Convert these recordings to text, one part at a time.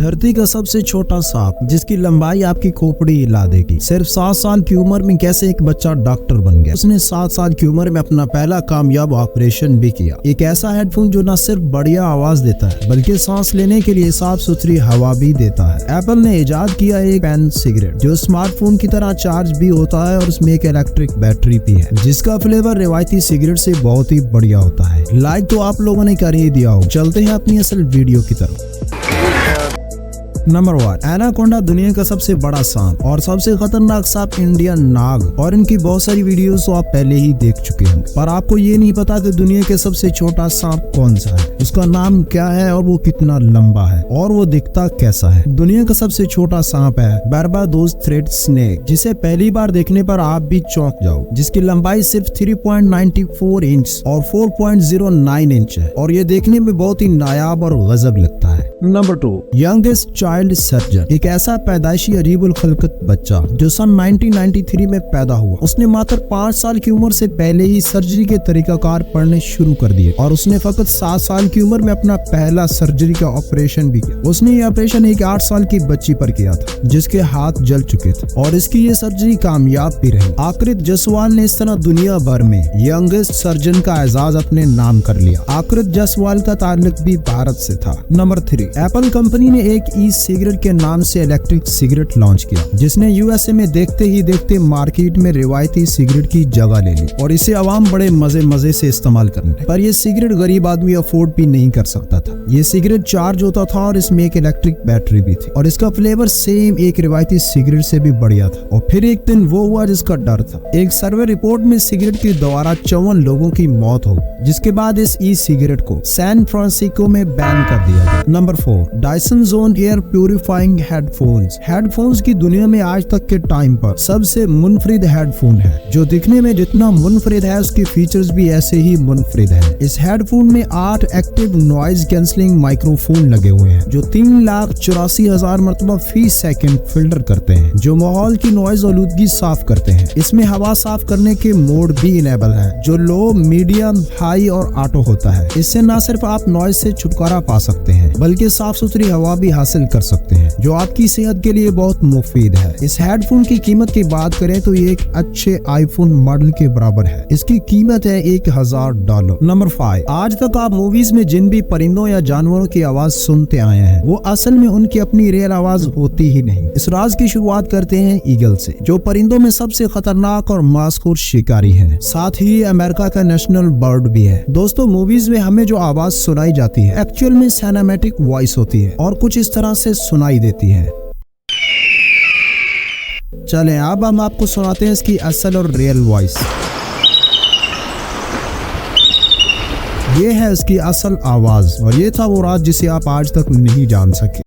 धरती का सबसे छोटा सांप जिसकी लंबाई आपकी खोपड़ी हिला देगी। सिर्फ 7 साल की उम्र में कैसे एक बच्चा डॉक्टर बन गया। उसने 7 साल की उम्र में अपना पहला कामयाब ऑपरेशन भी किया। एक ऐसा हेडफोन जो न सिर्फ बढ़िया आवाज देता है बल्कि सांस लेने के लिए साफ सुथरी हवा भी देता है। एप्पल ने इजाद किया एक पेन सिगरेट जो स्मार्टफोन की तरह चार्ज भी होता है और उसमें एक इलेक्ट्रिक बैटरी भी है जिसका फ्लेवर रिवायती सिगरेट से बहुत ही बढ़िया होता है। लाइक तो आप लोगों ने कर ही दिया हो। चलते हैं अपनी असल वीडियो की तरफ। नंबर 1, एनाकोंडा दुनिया का सबसे बड़ा सांप और सबसे खतरनाक सांप इंडियन नाग। और इनकी बहुत सारी वीडियोस तो आप पहले ही देख चुके हैं, पर आपको ये नहीं पता कि दुनिया के सबसे छोटा सांप कौन सा है, उसका नाम क्या है और वो कितना लंबा है और वो दिखता कैसा है। दुनिया का सबसे छोटा सांप है बारबाडोस थ्रेड स्नेक, जिसे पहली बार देखने पर आप भी चौंक जाओ, जिसकी लंबाई सिर्फ 3.94 इंच और 4.09 इंच है और ये देखने में बहुत ही नायाब और गजब लगता है। Number 2, youngest child surgeon. एक ऐसा पैदाइशी अजीबुल खलकत बच्चा जो सन 1993 में पैदा हुआ। उसने मात्र 5 साल की उम्र से पहले ही सर्जरी के तरीकाकार पढ़ने शुरू कर दिए और उसने फकत 7 साल की उम्र में अपना पहला सर्जरी का ऑपरेशन भी किया। उसने ये ऑपरेशन एक 8 साल की बच्ची पर किया था जिसके हाथ जल चुके थे और इसकी ये सर्जरी कामयाब भी रही। आकृत जायसवाल ने इस तरह दुनिया भर में यंगेस्ट सर्जन का एजाज अपने नाम कर लिया। आकृत जायसवाल का ताल्लुक भी भारत से था। नंबर 3, एप्पल कंपनी ने एक ई सिगरेट के नाम से इलेक्ट्रिक सिगरेट लॉन्च किया जिसने यूएसए में देखते ही देखते मार्केट में रिवायती सिगरेट की जगह ले ली और इसे आवाम बड़े मजे से इस्तेमाल करने। पर यह सिगरेट गरीब आदमी अफोर्ड भी नहीं कर सकता था। ये सिगरेट चार्ज होता था और इसमें एक इलेक्ट्रिक बैटरी भी थी और इसका फ्लेवर सेम एक रिवायती सिगरेट से भी बढ़िया था। और फिर एक दिन वो हुआ जिसका डर था। एक सर्वे रिपोर्ट में सिगरेट के द्वारा 54 लोगों की मौत हो, जिसके बाद इस ई सिगरेट को सैन फ्रांसिस्को में बैन कर दिया गया। Number 4, Dyson zone air purifying headphones. Headphones की दुनिया में आज तक के टाइम पर सबसे मुनफरिद हेडफोन है जो दिखने में जितना मुनफरिद है उसके फीचर्स भी ऐसे ही मुनफरिद है। इस हेडफोन में 8 एक्टिव नॉइज कैंसलिंग माइक्रोफोन लगे हुए हैं जो 3,84,000 मरतबा फी सेकंड फिल्टर करते हैं जो माहौल की नॉइज आलूदगी साफ करते हैं। इसमें हवा साफ करने के मोड भी इनेबल है जो लो, मीडियम, हाई और ऑटो होता है। इससे न सिर्फ आप नॉइज से छुटकारा पा सकते हैं बल्कि साफ सुथरी हवा भी हासिल कर सकते हैं जो आपकी सेहत के लिए बहुत मुफीद है। इस हेडफोन की कीमत की बात करें तो ये एक अच्छे आईफोन मॉडल के बराबर है। इसकी कीमत है $1000। नंबर 5, आज तक आप मूवीज में जिन भी परिंदों या जानवरों की आवाज सुनते आए हैं वो असल में उनकी अपनी रियल आवाज होती ही नहीं। इस राज की शुरुआत करते हैं ईगल से जो परिंदों में सबसे खतरनाक और मास्कुर शिकारी है, साथ ही अमेरिका का नेशनल बर्ड भी है। दोस्तों, मूवीज में हमें जो आवाज सुनाई जाती है एक्चुअल में सिनेमैटिक वॉइस होती है और कुछ इस तरह से सुनाई देती है। चलें अब हम आपको सुनाते हैं इसकी असल और रियल वॉइस। ये है इसकी असल आवाज और ये था वो राज जिसे आप आज तक नहीं जान सके।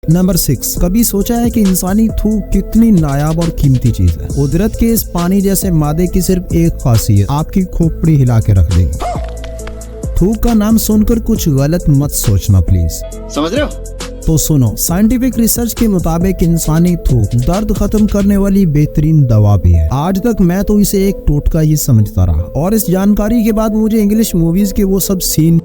नंबर 6, कभी सोचा है कि इंसानी थूक कितनी नायाब और कीमती चीज है। कुदरत के इस पानी जैसे मादे की सिर्फ एक खासियत आपकी खोपड़ी हिला के रख देगी। थूक का नाम सुनकर कुछ गलत मत सोचना प्लीज, समझ रहे हो? तो सुनो, साइंटिफिक रिसर्च के मुताबिक इंसानी थूक दर्द खत्म करने वाली बेहतरीन दवा भी है। आज तक मैं तो इसे एक टोटका ही समझता रहा और इस जानकारी के बाद मुझे इंग्लिश मूवीज के वो सब सीन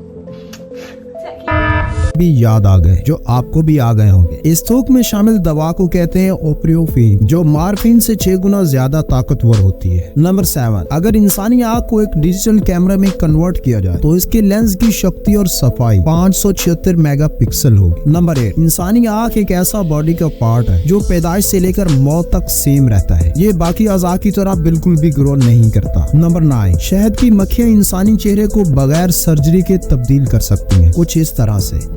भी याद आ गए जो आपको भी आ गए होंगे। इस थूक में शामिल दवा को कहते हैं ओप्रियोफिन जो मार्फिन से 6 गुना ज्यादा ताकतवर होती है। नंबर 7, अगर इंसानी आँख को एक डिजिटल कैमरा में कन्वर्ट किया जाए तो इसके लेंस की शक्ति और सफाई 576 मेगापिक्सल होगी। नंबर 8, इंसानी आँख एक ऐसा बॉडी का पार्ट है जो पैदाइश से लेकर मौत तक सेम रहता है। ये बाकी अज़ा की तरह बिल्कुल भी ग्रो नहीं करता। नंबर 9, शहद की मक्खियाँ इंसानी चेहरे को बगैर सर्जरी के तब्दील कर सकती हैं, कुछ इस तरह से।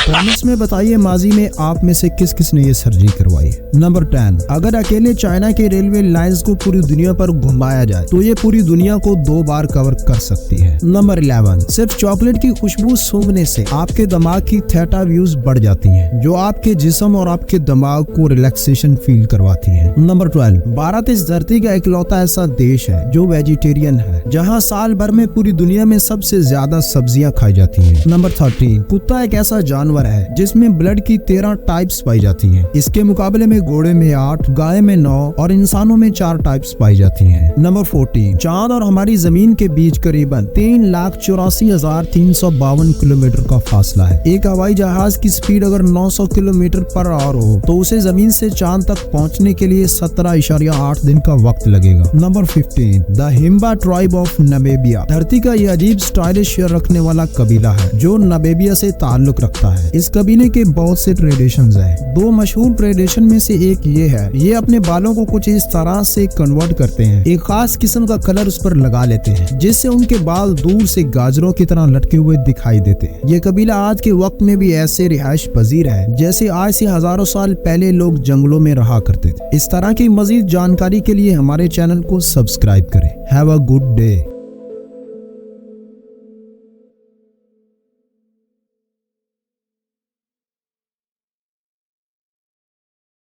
कमेंट्स में बताइए माजी में आप में से किस किस ने ये सर्जरी करवाई है। नंबर 10, अगर अकेले चाइना के रेलवे लाइंस को पूरी दुनिया पर घुमाया जाए तो ये पूरी दुनिया को 2 बार कवर कर सकती है। नंबर 11, सिर्फ चॉकलेट की खुशबू सूंघने से आपके दिमाग की थीटा व्यूज बढ़ जाती हैं जो आपके जिस्म और आपके दिमाग को रिलैक्सेशन फील करवाती है। नंबर 12, भारत इस धरती का इकलौता ऐसा देश है जो वेजिटेरियन है जहाँ साल भर में पूरी दुनिया में सबसे ज्यादा सब्जियां खाई जाती है। नंबर 13, कुत्ता एक ऐसा जानवर जानवर है जिसमें ब्लड की 13 टाइप्स पाई जाती हैं। इसके मुकाबले में घोड़े में 8, गाय में 9 और इंसानों में 4 टाइप्स पाई जाती हैं। नंबर 14, चांद और हमारी जमीन के बीच करीबन 3,84,352 किलोमीटर का फासला है। एक हवाई जहाज की स्पीड अगर 900 किलोमीटर पर आवर हो तो उसे जमीन से चांद तक पहुंचने के लिए 17.8 दिन का वक्त लगेगा। Number 15, the Himba tribe of Namibia धरती का यह अजीब स्टाइलिश हेयर रखने वाला कबीला है जो नामीबिया से ताल्लुक रखता है। इस कबीले के बहुत से ट्रेडिशंस हैं। 2 मशहूर ट्रेडिशन में से एक ये है, ये अपने बालों को कुछ इस तरह से कन्वर्ट करते हैं, एक खास किस्म का कलर उस पर लगा लेते हैं जिससे उनके बाल दूर से गाजरों की तरह लटके हुए दिखाई देते हैं। ये कबीला आज के वक्त में भी ऐसे रिहाइश पजीर है जैसे आज से हजारों साल पहले लोग जंगलों में रहा करते थे। इस तरह की मजीद जानकारी के लिए हमारे चैनल को सब्सक्राइब करें। Have a good day.